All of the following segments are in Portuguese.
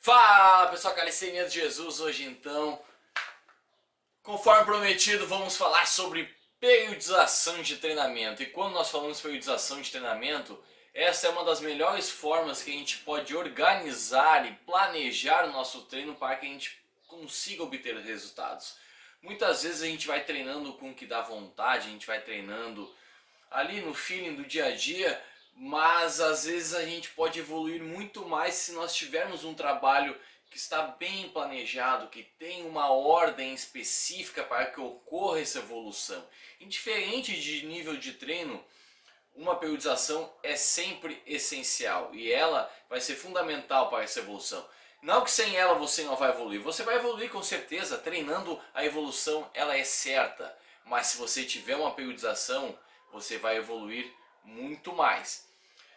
Fala pessoal, Calistenia de Jesus. Hoje então, conforme prometido, vamos falar sobre periodização de treinamento. E quando nós falamos periodização de treinamento, essa é uma das melhores formas que a gente pode organizar e planejar o nosso treino para que a gente consiga obter resultados. Muitas vezes a gente vai treinando com o que dá vontade, a gente vai treinando ali no feeling do dia a dia, mas às vezes a gente pode evoluir muito mais se nós tivermos um trabalho que está bem planejado, que tem uma ordem específica para que ocorra essa evolução. Indiferente de nível de treino, uma periodização é sempre essencial e ela vai ser fundamental para essa evolução. Não que sem ela você não vai evoluir, você vai evoluir com certeza, treinando a evolução ela é certa, mas se você tiver uma periodização, você vai evoluir muito mais.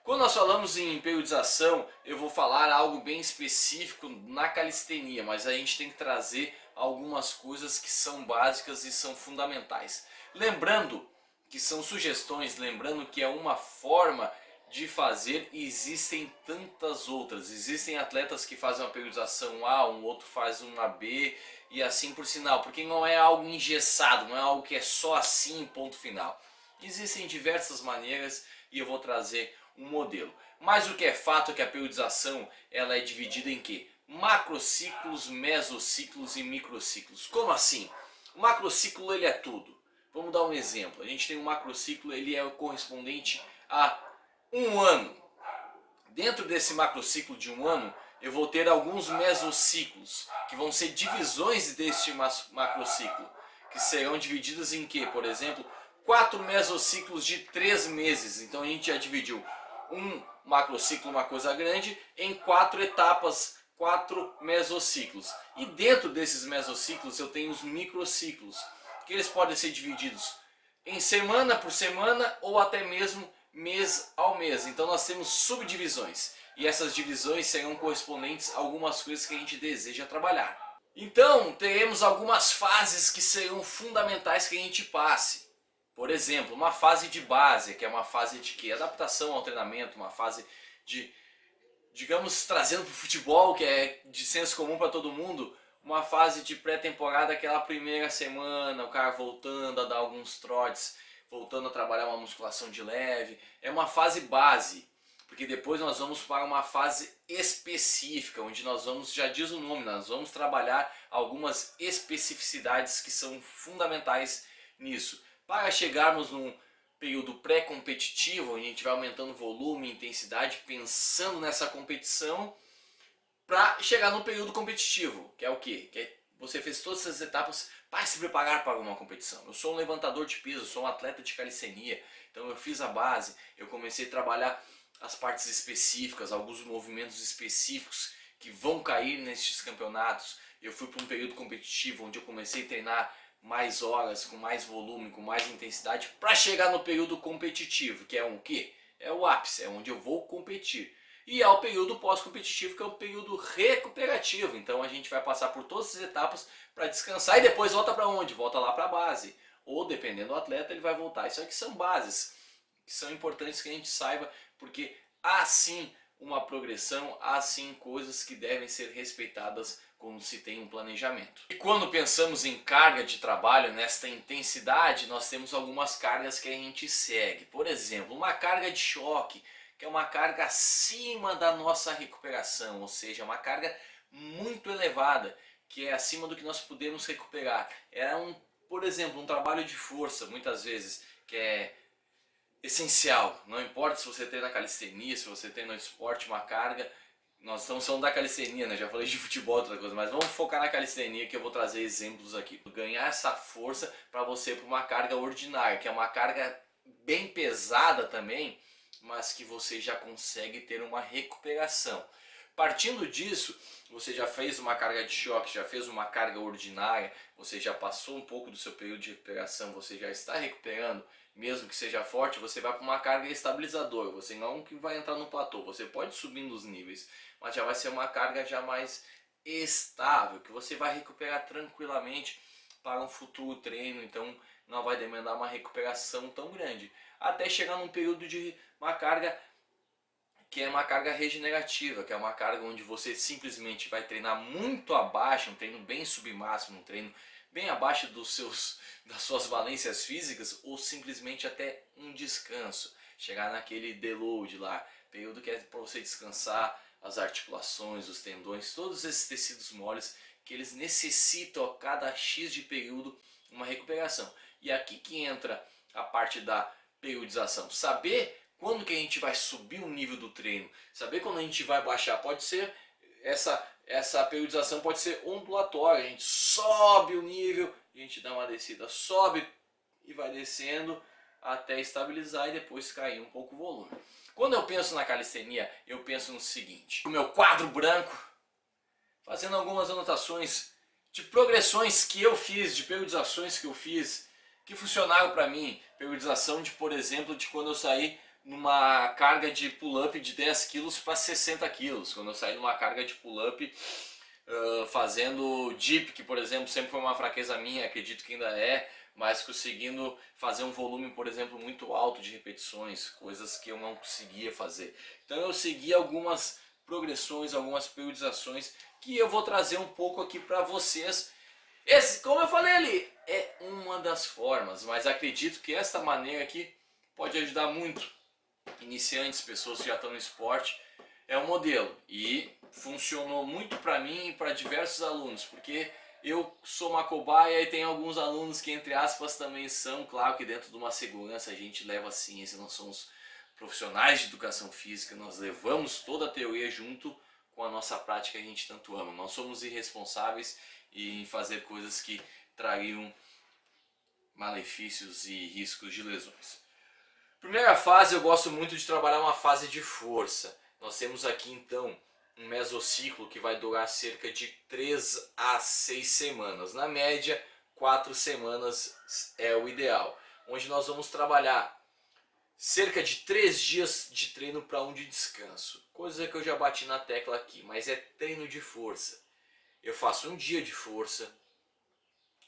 Quando nós falamos em periodização, eu vou falar algo bem específico na calistenia, mas a gente tem que trazer algumas coisas que são básicas e são fundamentais. Lembrando que são sugestões, lembrando que é uma forma de fazer e existem tantas outras. Existem atletas que fazem uma periodização A, um outro faz uma B e assim por sinal, porque não é algo engessado, não é algo que é só assim, ponto final. Existem diversas maneiras e eu vou trazer um modelo. Mas o que é fato é que a periodização ela é dividida em quê? Macrociclos, mesociclos e microciclos. Como assim? O macrociclo ele é tudo. Vamos dar um exemplo. A gente tem um macrociclo, ele é o correspondente a um ano. Dentro desse macrociclo de um ano, eu vou ter alguns mesociclos, que vão ser divisões deste macrociclo, que serão divididas em quê? Por exemplo, 4 mesociclos de 3 meses. Então a gente já dividiu um macrociclo, uma coisa grande, em 4 etapas, 4 mesociclos. E dentro desses mesociclos eu tenho os microciclos, que eles podem ser divididos em semana por semana ou até mesmo mês ao mês. Então nós temos subdivisões. E essas divisões serão correspondentes a algumas coisas que a gente deseja trabalhar. Então teremos algumas fases que serão fundamentais que a gente passe. Por exemplo, uma fase de base, que é uma fase de quê? Adaptação ao treinamento, uma fase de, digamos, trazendo para o futebol, que é de senso comum para todo mundo, uma fase de pré-temporada, aquela primeira semana, o cara voltando a dar alguns trotes, voltando a trabalhar uma musculação de leve. É uma fase base, porque depois nós vamos para uma fase específica, onde nós vamos, já diz o nome, nós vamos trabalhar algumas especificidades que são fundamentais nisso. Para chegarmos num período pré-competitivo, onde a gente vai aumentando volume e intensidade, pensando nessa competição, para chegar no período competitivo, que é o quê? Que é você fez todas essas etapas para se preparar para uma competição. Eu sou um levantador de peso, sou um atleta de calistenia, então eu fiz a base, eu comecei a trabalhar as partes específicas, alguns movimentos específicos que vão cair nestes campeonatos. Eu fui para um período competitivo onde eu comecei a treinar mais horas, com mais volume, com mais intensidade, para chegar no período competitivo, que é o quê? É o ápice, é onde eu vou competir. E ao período pós-competitivo, que é o período recuperativo. Então a gente vai passar por todas essas etapas para descansar e depois volta para onde? Volta lá para a base. Ou dependendo do atleta, ele vai voltar. Isso aqui são bases que são importantes que a gente saiba, porque há sim uma progressão, há sim coisas que devem ser respeitadas quando se tem um planejamento. E quando pensamos em carga de trabalho, nesta intensidade, nós temos algumas cargas que a gente segue. Por exemplo, uma carga de choque, que é uma carga acima da nossa recuperação, ou seja, uma carga muito elevada, que é acima do que nós podemos recuperar. É por exemplo, um trabalho de força, muitas vezes, que é essencial. Não importa se você tem na calistenia, se você tem no esporte uma carga. Nós estamos falando da calistenia, né? Já falei de futebol, outra coisa, mas vamos focar na calistenia, que eu vou trazer exemplos aqui. Ganhar essa força para você para uma carga ordinária, que é uma carga bem pesada também, mas que você já consegue ter uma recuperação. Partindo disso, você já fez uma carga de choque, já fez uma carga ordinária, você já passou um pouco do seu período de recuperação, você já está recuperando, mesmo que seja forte, você vai para uma carga estabilizadora, você não que vai entrar no platô, você pode subir nos níveis, mas já vai ser uma carga já mais estável, que você vai recuperar tranquilamente para um futuro treino, então não vai demandar uma recuperação tão grande, até chegar num período de uma carga que é uma carga regenerativa, que é uma carga onde você simplesmente vai treinar muito abaixo, um treino bem submáximo, um treino bem abaixo das suas valências físicas, ou simplesmente até um descanso, chegar naquele deload lá, período que é para você descansar as articulações, os tendões, todos esses tecidos moles que eles necessitam a cada X de período uma recuperação. E aqui que entra a parte da periodização, saber quando que a gente vai subir o nível do treino, saber quando a gente vai baixar. Pode ser essa periodização pode ser ondulatória, a gente sobe o nível, a gente dá uma descida, sobe e vai descendo até estabilizar e depois cair um pouco o volume. Quando eu penso na calistenia, eu penso no seguinte: o meu quadro branco, fazendo algumas anotações de progressões que eu fiz, de periodizações que eu fiz, que funcionaram para mim. Periodização de, por exemplo, de quando eu saí numa carga de pull-up de 10 kg para 60 kg. Quando eu saí numa carga de pull-up fazendo dip, que por exemplo sempre foi uma fraqueza minha, acredito que ainda é, mas conseguindo fazer um volume, por exemplo, muito alto de repetições, coisas que eu não conseguia fazer. Então eu segui algumas progressões, algumas periodizações que eu vou trazer um pouco aqui para vocês. Esse, como eu falei ali, é uma das formas, mas acredito que esta maneira aqui pode ajudar muito iniciantes, pessoas que já estão no esporte. É um modelo e funcionou muito para mim e para diversos alunos, porque eu sou uma cobaia e tem alguns alunos que, entre aspas, também são. Claro que dentro de uma segurança a gente leva a ciência, nós somos profissionais de educação física, nós levamos toda a teoria junto com a nossa prática que a gente tanto ama. Nós somos irresponsáveis em fazer coisas que trariam malefícios e riscos de lesões. Primeira fase, eu gosto muito de trabalhar uma fase de força. Nós temos aqui então um mesociclo que vai durar cerca de 3 a 6 semanas. Na média, 4 semanas é o ideal. Onde nós vamos trabalhar cerca de 3 dias de treino para 1 de descanso. Coisa que eu já bati na tecla aqui, mas é treino de força. Eu faço um dia de força,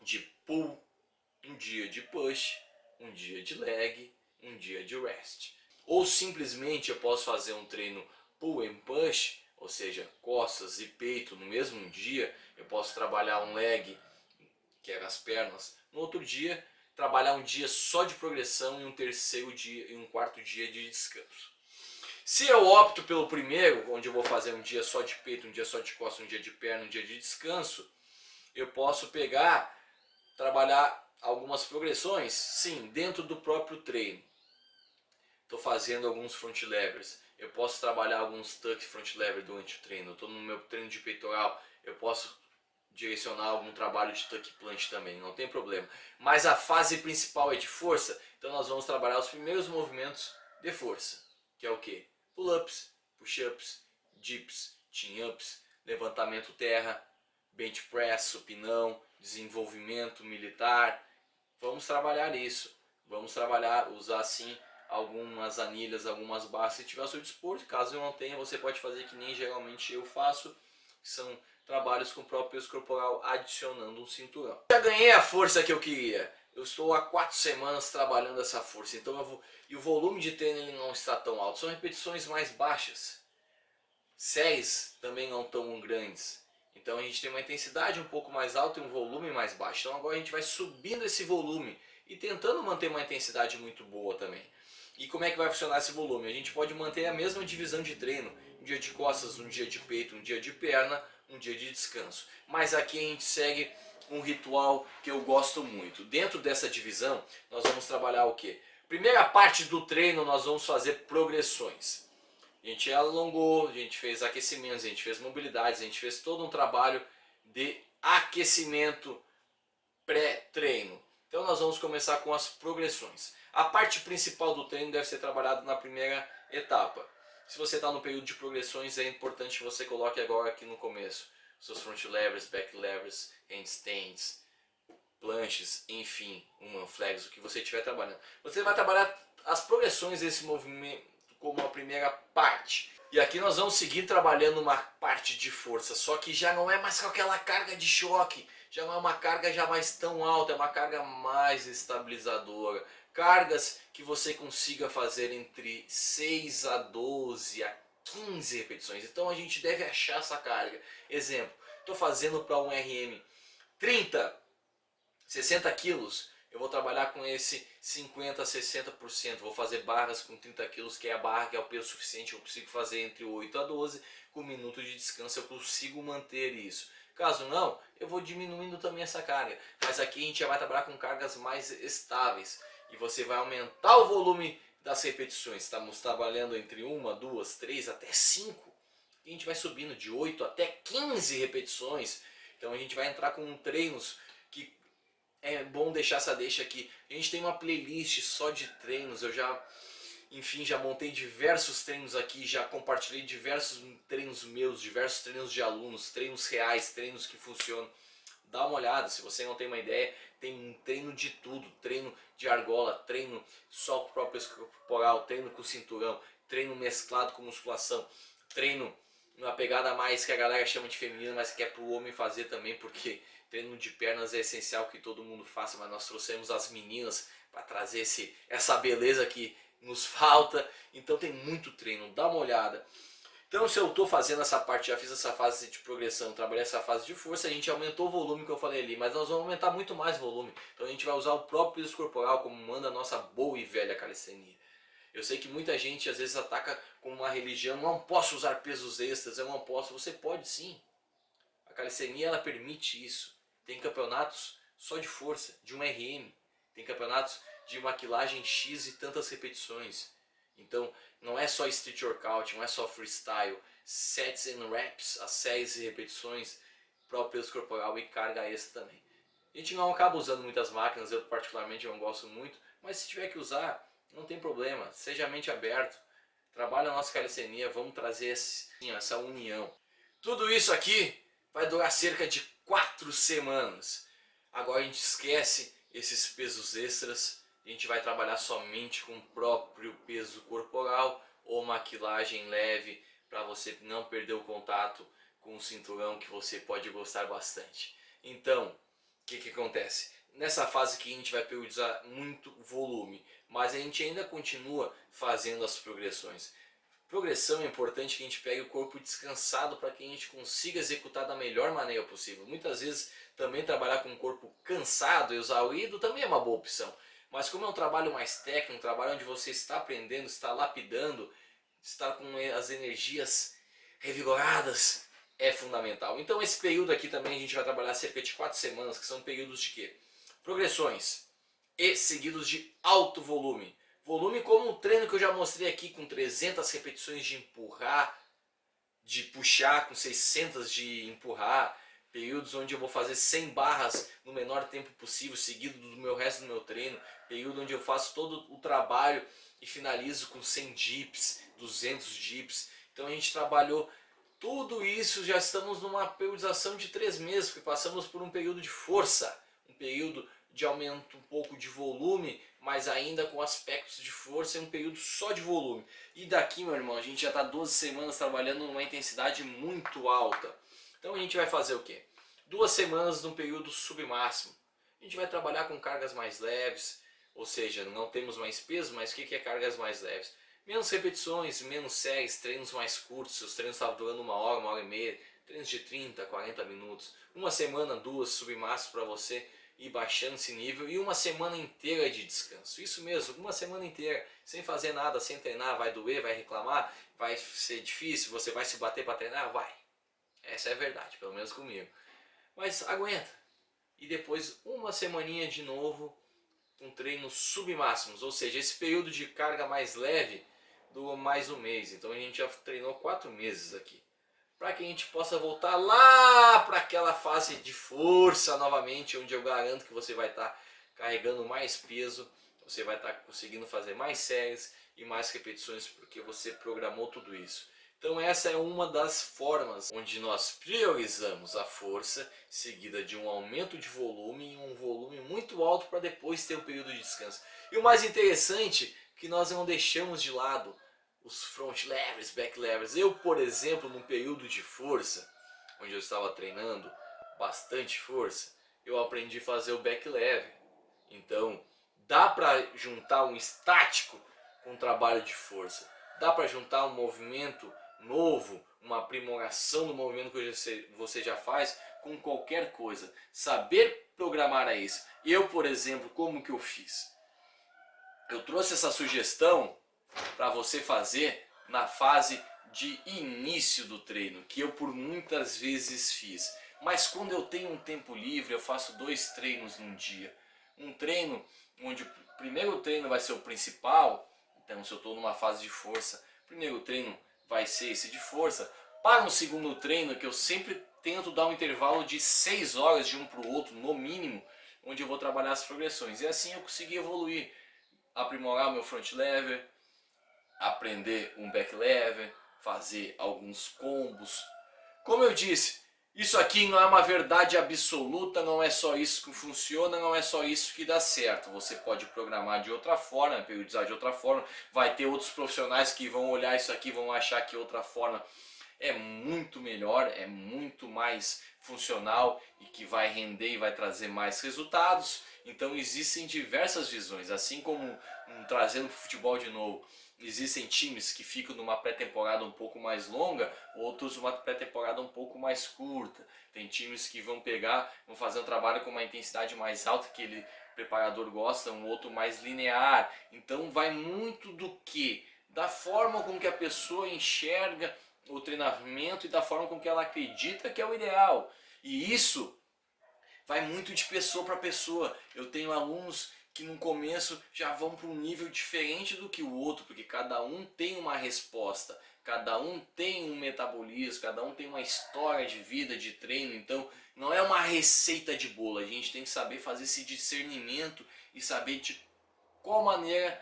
de pull, um dia de push, um dia de leg, um dia de rest. Ou simplesmente eu posso fazer um treino pull and push, ou seja, costas e peito no mesmo dia. Eu posso trabalhar um leg, que é as pernas, no outro dia trabalhar um dia só de progressão e um terceiro dia e um quarto dia de descanso. Se eu opto pelo primeiro, onde eu vou fazer um dia só de peito, um dia só de costas, um dia de perna, um dia de descanso, eu posso pegar, trabalhar algumas progressões, sim, dentro do próprio treino. Estou fazendo alguns front levers, eu posso trabalhar alguns tuck front lever durante o treino. Estou no meu treino de peitoral, eu posso direcionar algum trabalho de tuck planche também, não tem problema. Mas a fase principal é de força, então nós vamos trabalhar os primeiros movimentos de força, que é o que? Pull-ups, push-ups, dips, chin-ups, levantamento terra, bench press, supinão, desenvolvimento militar. Vamos trabalhar isso, vamos trabalhar, usar sim algumas anilhas, algumas barras se tiver ao seu dispor. Caso eu não tenha, você pode fazer que nem geralmente eu faço, que são trabalhos com o próprio peso corporal adicionando um cinturão. Já ganhei a força que eu queria. Eu estou há 4 semanas trabalhando essa força, então e o volume de treino ele não está tão alto, são repetições mais baixas. Séries também não tão grandes. Então a gente tem uma intensidade um pouco mais alta e um volume mais baixo. Então agora a gente vai subindo esse volume e tentando manter uma intensidade muito boa também. E como é que vai funcionar esse volume? A gente pode manter a mesma divisão de treino. Um dia de costas, um dia de peito, um dia de perna, um dia de descanso. Mas aqui a gente segue um ritual que eu gosto muito. Dentro dessa divisão nós vamos trabalhar o quê? Primeira parte do treino nós vamos fazer progressões. A gente alongou, a gente fez aquecimentos, a gente fez mobilidades, a gente fez todo um trabalho de aquecimento pré-treino. Então nós vamos começar com as progressões. A parte principal do treino deve ser trabalhada na primeira etapa. Se você está no período de progressões, é importante que você coloque agora aqui no começo seus front levers, back levers, handstands, planches, enfim, human flags, o que você estiver trabalhando. Você vai trabalhar as progressões desse movimento como a primeira parte. E aqui nós vamos seguir trabalhando uma parte de força, só que já não é mais com aquela carga de choque, já não é uma carga já mais tão alta, é uma carga mais estabilizadora. Cargas que você consiga fazer entre 6 a 12 a 15 repetições. Então a gente deve achar essa carga. Exemplo, estou fazendo para um RM 30, 60 quilos, eu vou trabalhar com esse 50, 60%. Vou fazer barras com 30 quilos, que é a barra que é o peso suficiente. Eu consigo fazer entre 8 a 12, com um minuto de descanso eu consigo manter isso. Caso não, eu vou diminuindo também essa carga. Mas aqui a gente já vai trabalhar com cargas mais estáveis. E você vai aumentar o volume das repetições. Estamos trabalhando entre 1, 2, 3 até 5. E a gente vai subindo de 8 até 15 repetições. Então a gente vai entrar com treinos que é bom deixar essa deixa aqui. A gente tem uma playlist só de treinos. Eu já montei diversos treinos aqui, já compartilhei diversos treinos meus, diversos treinos de alunos, treinos reais, treinos que funcionam. Dá uma olhada, se você não tem uma ideia, tem um treino de tudo, treino de argola, treino só com o próprio peso corporal, treino com cinturão, treino mesclado com musculação, treino uma pegada mais que a galera chama de feminino, mas que é para o homem fazer também, porque treino de pernas é essencial que todo mundo faça, mas nós trouxemos as meninas para trazer essa beleza que nos falta. Então tem muito treino, dá uma olhada. Então se eu estou fazendo essa parte, já fiz essa fase de progressão, trabalhei essa fase de força, a gente aumentou o volume que eu falei ali, mas nós vamos aumentar muito mais volume. Então a gente vai usar o próprio peso corporal como manda a nossa boa e velha calistenia. Eu sei que muita gente às vezes ataca com uma religião, não posso usar pesos extras, eu não posso. Você pode sim. A calistenia ela permite isso. Tem campeonatos só de força, de um RM. Tem campeonatos de uma quilagem X e tantas repetições. Então não é só street workout, não é só freestyle. Sets and reps, as 6 repetições, próprio peso corporal e carga extra também. A gente não acaba usando muitas máquinas, eu particularmente não gosto muito, mas se tiver que usar, não tem problema, seja a mente aberto, trabalha a nossa calistenia, vamos trazer essa união. Tudo isso aqui vai durar cerca de 4 semanas. Agora a gente esquece esses pesos extras, a gente vai trabalhar somente com o próprio peso corporal ou uma quilagem leve para você não perder o contato com o cinturão que você pode gostar bastante. Então, o que acontece? Nessa fase aqui a gente vai periodizar muito volume, mas a gente ainda continua fazendo as progressões. Progressão é importante que a gente pegue o corpo descansado para que a gente consiga executar da melhor maneira possível. Muitas vezes também trabalhar com o corpo cansado, exaurido, também é uma boa opção. Mas como é um trabalho mais técnico, um trabalho onde você está aprendendo, está lapidando, está com as energias revigoradas, é fundamental. Então esse período aqui também a gente vai trabalhar cerca de 4 semanas, que são períodos de quê? Progressões e seguidos de alto volume. Volume como um treino que eu já mostrei aqui, com 300 repetições de empurrar, de puxar, com 600 de empurrar. Períodos onde eu vou fazer 100 barras no menor tempo possível, seguido do resto do meu treino. Período onde eu faço todo o trabalho e finalizo com 100 dips, 200 dips. Então a gente trabalhou tudo isso, já estamos numa periodização de 3 meses, porque passamos por um período de força, um período de aumento um pouco de volume, mas ainda com aspectos de força, é um período só de volume. E daqui, meu irmão, a gente já está 12 semanas trabalhando numa intensidade muito alta. Então a gente vai fazer o quê? 2 semanas num período submáximo. A gente vai trabalhar com cargas mais leves, ou seja, não temos mais peso, mas o que é cargas mais leves? Menos repetições, menos séries, treinos mais curtos. Se os treinos estavam durando 1 hora e meia, treinos de 30, 40 minutos. 1 semana, 2 submáximos para você ir baixando esse nível, e 1 semana inteira de descanso. Isso mesmo, 1 semana inteira, sem fazer nada, sem treinar. Vai doer, vai reclamar, vai ser difícil, você vai se bater para treinar? Vai. Essa é a verdade, pelo menos comigo. Mas aguenta. E depois 1 semaninha de novo com treinos submáximos, ou seja, esse período de carga mais leve dura mais um mês. Então a gente já treinou 4 meses aqui, para que a gente possa voltar lá para aquela fase de força novamente, onde eu garanto que você vai estar carregando mais peso, você vai estar conseguindo fazer mais séries e mais repetições, porque você programou tudo isso. Então essa é uma das formas onde nós priorizamos a força, seguida de um aumento de volume, e um volume muito alto para depois ter um período de descanso. E o mais interessante é que nós não deixamos de lado os front levers, back levers. Eu, por exemplo, num período de força, onde eu estava treinando bastante força, eu aprendi a fazer o back lever. Então, dá para juntar um estático com um trabalho de força. Dá para juntar um movimento novo, uma aprimoração do movimento que você já faz com qualquer coisa. Saber programar é isso. Eu, por exemplo, como que eu fiz? Eu trouxe essa sugestão para você fazer na fase de início do treino, que eu por muitas vezes fiz. Mas quando eu tenho um tempo livre, eu faço 2 treinos num dia. Um treino onde o primeiro treino vai ser o principal, então se eu estou numa fase de força, o primeiro treino vai ser esse de força. Para um segundo treino, que eu sempre tento dar um intervalo de 6 horas de um para o outro, no mínimo, onde eu vou trabalhar as progressões. E assim eu consegui evoluir, aprimorar o meu front lever, aprender um back lever, fazer alguns combos. Como eu disse, isso aqui não é uma verdade absoluta, não é só isso que funciona, não é só isso que dá certo. Você pode programar de outra forma, periodizar de outra forma. Vai ter outros profissionais que vão olhar isso aqui e vão achar que outra forma é muito melhor, é muito mais funcional e que vai render e vai trazer mais resultados. Então existem diversas visões, assim como trazendo para o futebol de novo. Existem times que ficam numa pré-temporada um pouco mais longa, outros numa pré-temporada um pouco mais curta. Tem times que vão fazer um trabalho com uma intensidade mais alta que ele preparador gosta, um outro mais linear. Então vai muito do que? Da forma com que a pessoa enxerga o treinamento e da forma com que ela acredita que é o ideal. E isso vai muito de pessoa para pessoa. Eu tenho alunos que no começo já vão para um nível diferente do que o outro, porque cada um tem uma resposta, cada um tem um metabolismo, cada um tem uma história de vida, de treino. Então não é uma receita de bolo, a gente tem que saber fazer esse discernimento e saber de qual maneira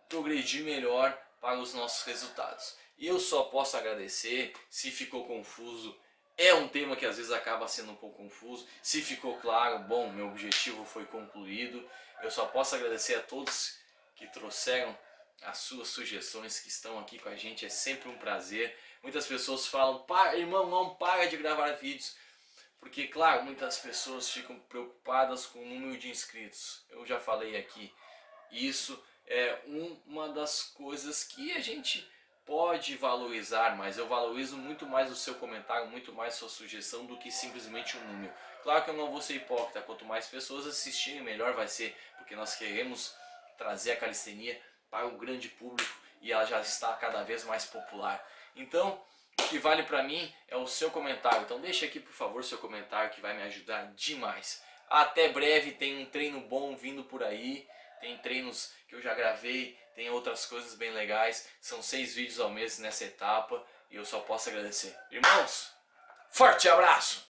progredir melhor para os nossos resultados. E eu só posso agradecer. Se ficou confuso, é um tema que às vezes acaba sendo um pouco confuso. Se ficou claro, bom, meu objetivo foi concluído. Eu só posso agradecer a todos que trouxeram as suas sugestões, que estão aqui com a gente. É sempre um prazer. Muitas pessoas falam, irmão, não para de gravar vídeos. Porque, claro, muitas pessoas ficam preocupadas com o número de inscritos. Eu já falei aqui, isso é uma das coisas que a gente pode valorizar, mas eu valorizo muito mais o seu comentário, muito mais a sua sugestão do que simplesmente um número. Claro que eu não vou ser hipócrita, quanto mais pessoas assistirem, melhor vai ser, porque nós queremos trazer a calistenia para o grande público e ela já está cada vez mais popular. Então, o que vale para mim é o seu comentário. Então deixa aqui por favor seu comentário que vai me ajudar demais. Até breve, tem um treino bom vindo por aí. Tem treinos que eu já gravei, tem outras coisas bem legais. São 6 vídeos ao mês nessa etapa e eu só posso agradecer. Irmãos, forte abraço!